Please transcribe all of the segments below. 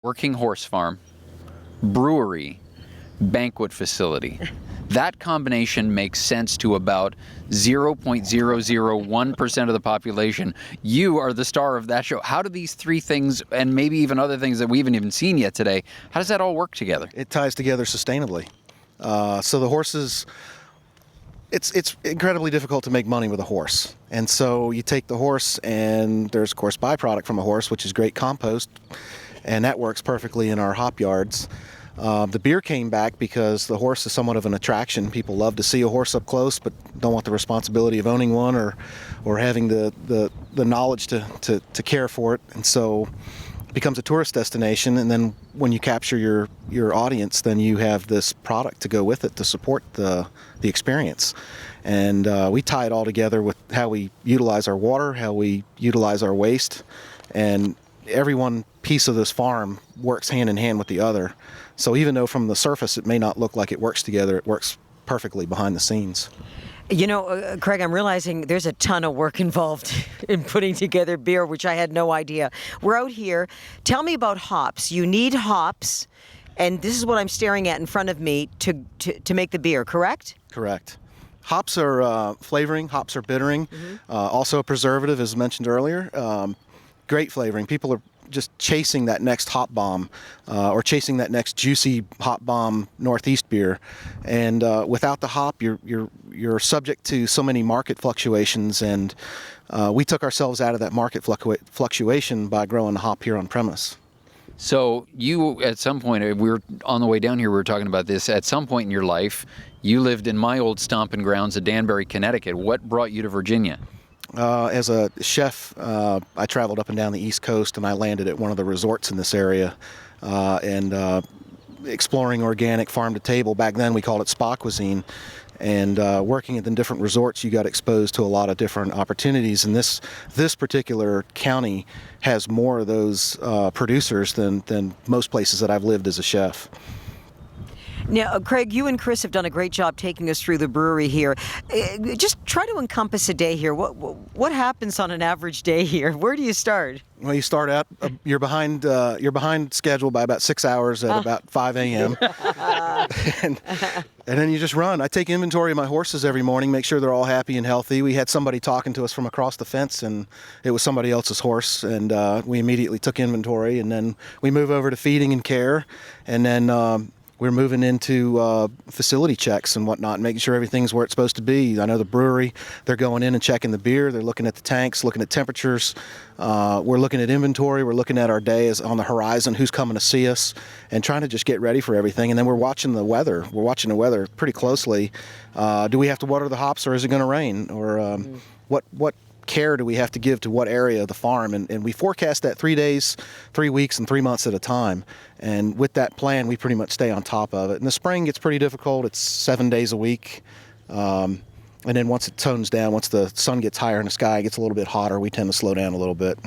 Working horse farm, brewery, banquet facility. That combination makes sense to about 0.001% of the population. You are the star of that show. How do these three things, and maybe even other things that we haven't even seen yet today, how does that all work together? It ties together sustainably. So the horses, it's incredibly difficult to make money with a horse. And so you take the horse, and there's, of course, byproduct from a horse, which is great compost, and that works perfectly in our hop yards. The beer came back because the horse is somewhat of an attraction. People love to see a horse up close, but don't want the responsibility of owning one or having the knowledge to care for it. And so it becomes a tourist destination. And then when you capture your audience, then you have this product to go with it to support the experience. And we tie it all together with how we utilize our water, how we utilize our waste, and every one piece of this farm works hand in hand with the other. So even though from the surface it may not look like it works together, it works perfectly behind the scenes. You know, Craig, I'm realizing there's a ton of work involved in putting together beer, which I had no idea. We're out here. Tell me about hops. You need hops, and this is what I'm staring at in front of me to make the beer, correct? Correct. Hops are flavoring, hops are bittering, also a preservative, as mentioned earlier. Great flavoring. People are just chasing that next hop bomb or chasing that next juicy hop bomb Northeast beer, and without the hop, you're subject to so many market fluctuations, and we took ourselves out of that market fluctuation by growing the hop here on premise. So you, at some point, we were on the way down here, we were talking about this, at some point in your life, you lived in my old stomping grounds of Danbury, Connecticut. What brought you to Virginia? As a chef, I traveled up and down the East Coast, and I landed at one of the resorts in this area, and exploring organic farm to table. Back then we called it spa cuisine, and working at the different resorts, you got exposed to a lot of different opportunities. And this particular county has more of those producers than most places that I've lived as a chef. Now, Craig, you and Chris have done a great job taking us through the brewery here. Just try to encompass a day here. What happens on an average day here? Where do you start? Well, you start out, you're behind schedule by about 6 hours at about 5 a.m. and then you just run. I take inventory of my horses every morning, make sure they're all happy and healthy. We had somebody talking to us from across the fence, and it was somebody else's horse, and we immediately took inventory, and then we move over to feeding and care, and then we're moving into facility checks and whatnot, making sure everything's where it's supposed to be. I know the brewery, they're going in and checking the beer. They're looking at the tanks, looking at temperatures. We're looking at inventory. We're looking at our day as on the horizon, who's coming to see us, and trying to just get ready for everything. And then we're watching the weather. We're watching the weather pretty closely. Do we have to water the hops, or is it going to rain? Or what care do we have to give to what area of the farm? And we forecast that 3 days, 3 weeks, and 3 months at a time. And with that plan, we pretty much stay on top of it. In the spring, it's pretty difficult. It's 7 days a week. And then once it tones down, once the sun gets higher in the sky, it gets a little bit hotter, we tend to slow down a little bit.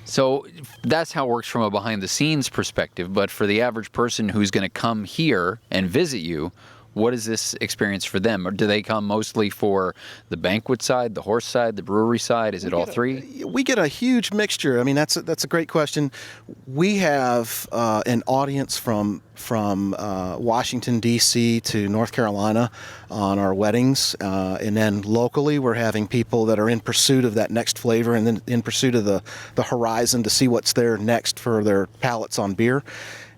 So that's how it works from a behind-the-scenes perspective. But for the average person who's going to come here and visit you, what is this experience for them? Or do they come mostly for the banquet side, the horse side, the brewery side? Is it all three? We get a huge mixture. I mean, that's a great question. We have an audience from Washington, D.C. to North Carolina on our weddings. And then locally, we're having people that are in pursuit of that next flavor and then in pursuit of the horizon to see what's there next for their palates on beer.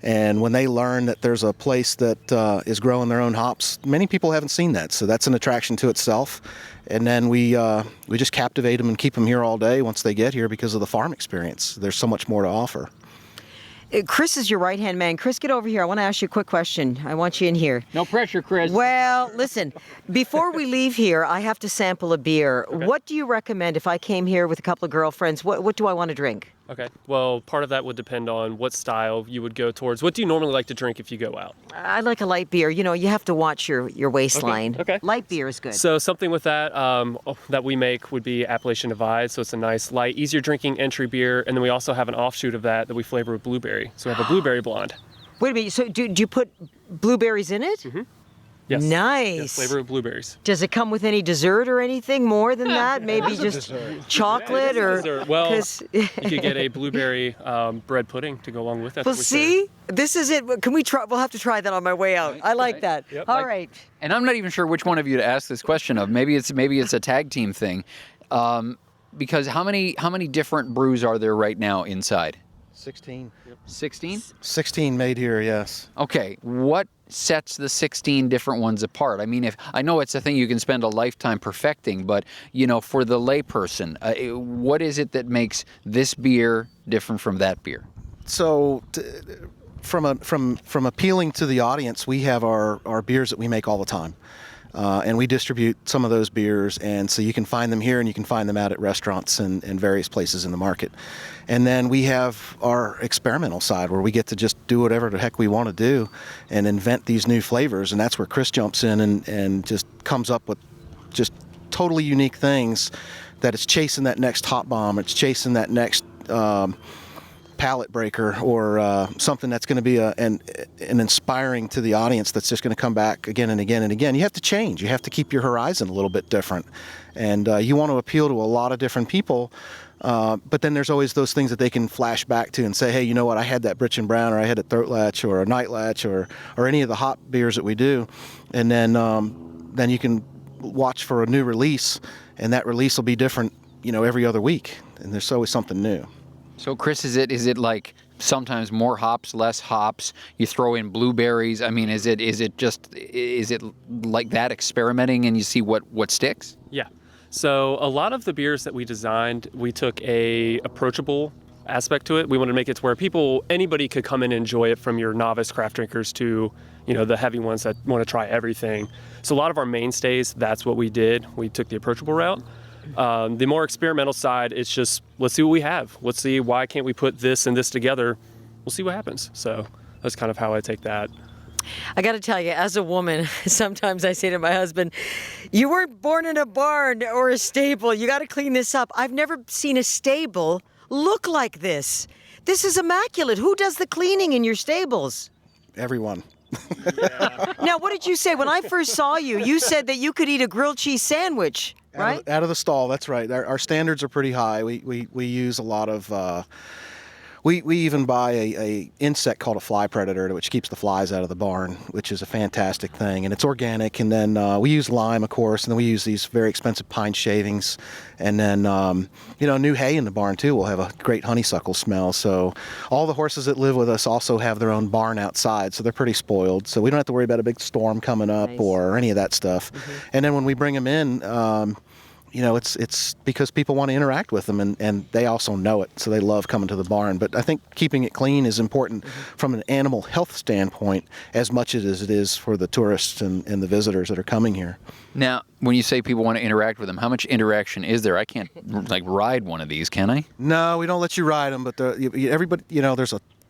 And when they learn that there's a place that is growing their own hops, many people haven't seen that. So that's an attraction to itself. And then we just captivate them and keep them here all day once they get here because of the farm experience. There's so much more to offer. Chris is your right-hand man. Chris, get over here. I want to ask you a quick question. I want you in here. No pressure, Chris. Well, listen, before we leave here, I have to sample a beer. Okay. What do you recommend if I came here with a couple of girlfriends? What do I want to drink? Okay. Well, part of that would depend on what style you would go towards. What do you normally like to drink if you go out? I like a light beer. You know, you have to watch your waistline. Okay. Light beer is good. So something with that that we make would be Appalachian Divide. So it's a nice, light, easier drinking entry beer. And then we also have an offshoot of that we flavor with blueberry. So we have a blueberry blonde. Wait a minute. So do you put blueberries in it? Mm-hmm. Yes. Nice. Yeah, flavor of blueberries. Does it come with any dessert or anything more than that? Maybe just chocolate or? Dessert. Well, 'cause- you could get a blueberry bread pudding to go along with that. Well, that we see, this is it. Can we try? We'll have to try that on my way out. I like that. Yep. All right. And I'm not even sure which one of you to ask this question of. Maybe it's a tag team thing, because how many different brews are there right now inside? 16. 16. 16 made here, yes. Okay, what sets the 16 different ones apart? I mean, if I know it's a thing you can spend a lifetime perfecting, but for the layperson, what is it that makes this beer different from that beer? So, from appealing to the audience, we have our beers that we make all the time. And we distribute some of those beers, and so you can find them here and you can find them out at restaurants and various places in the market. And then we have our experimental side where we get to just do whatever the heck we want to do and invent these new flavors, and that's where Chris jumps in and just comes up with just totally unique things that it's chasing that next hot bomb, it's chasing that next palate breaker, or something that's going to be an inspiring to the audience that's just going to come back again and again and again. You have to change. You have to keep your horizon a little bit different. And you want to appeal to a lot of different people, but then there's always those things that they can flash back to and say, hey, you know what, I had that Britch and Brown, or I had a Throat Latch, or a Night Latch, or any of the hop beers that we do. And then you can watch for a new release, and that release will be different, every other week. And there's always something new. So, Chris, is it like sometimes more hops, less hops? You throw in blueberries. I mean, is it like that, experimenting, and you see what sticks? Yeah. So a lot of the beers that we designed, we took a approachable aspect to it. We wanted to make it to where anybody could come in and enjoy it, from your novice craft drinkers to the heavy ones that want to try everything. So a lot of our mainstays, that's what we did. We took the approachable route. The more experimental side, it's just, let's see what we have. Let's see, why can't we put this and this together? We'll see what happens. So that's kind of how I take that. I got to tell you, as a woman, sometimes I say to my husband, you weren't born in a barn or a stable. You got to clean this up. I've never seen a stable look like this. This is immaculate. Who does the cleaning in your stables? Everyone. Now, what did you say? When I first saw you, you said that you could eat a grilled cheese sandwich, right? Out of the stall, that's right. Our standards are pretty high. We use a lot of... We even buy a insect called a fly predator, which keeps the flies out of the barn, which is a fantastic thing. And it's organic. And then we use lime, of course, and then we use these very expensive pine shavings. And then, new hay in the barn, too, will have a great honeysuckle smell. So all the horses that live with us also have their own barn outside, so they're pretty spoiled. So we don't have to worry about a big storm coming up or any of that stuff. Mm-hmm. And then when we bring them in... it's because people want to interact with them, and they also know it, so they love coming to the barn. But I think keeping it clean is important from an animal health standpoint as much as it is for the tourists and the visitors that are coming here. Now, when you say people want to interact with them, how much interaction is there? I can't ride one of these, can I? No, we don't let you ride them, but everybody,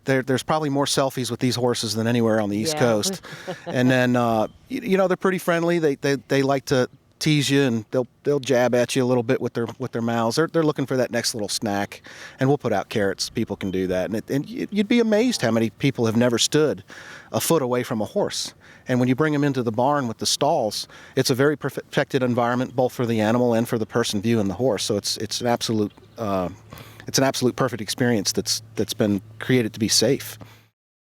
there's probably more selfies with these horses than anywhere on the East Coast. And then, they're pretty friendly. They like to tease you, and they'll jab at you a little bit with their mouths. They're looking for that next little snack, and we'll put out carrots. People can do that, and you'd be amazed how many people have never stood a foot away from a horse. And when you bring them into the barn with the stalls, it's a very protected environment, both for the animal and for the person viewing the horse. So it's an absolute perfect experience that's been created to be safe.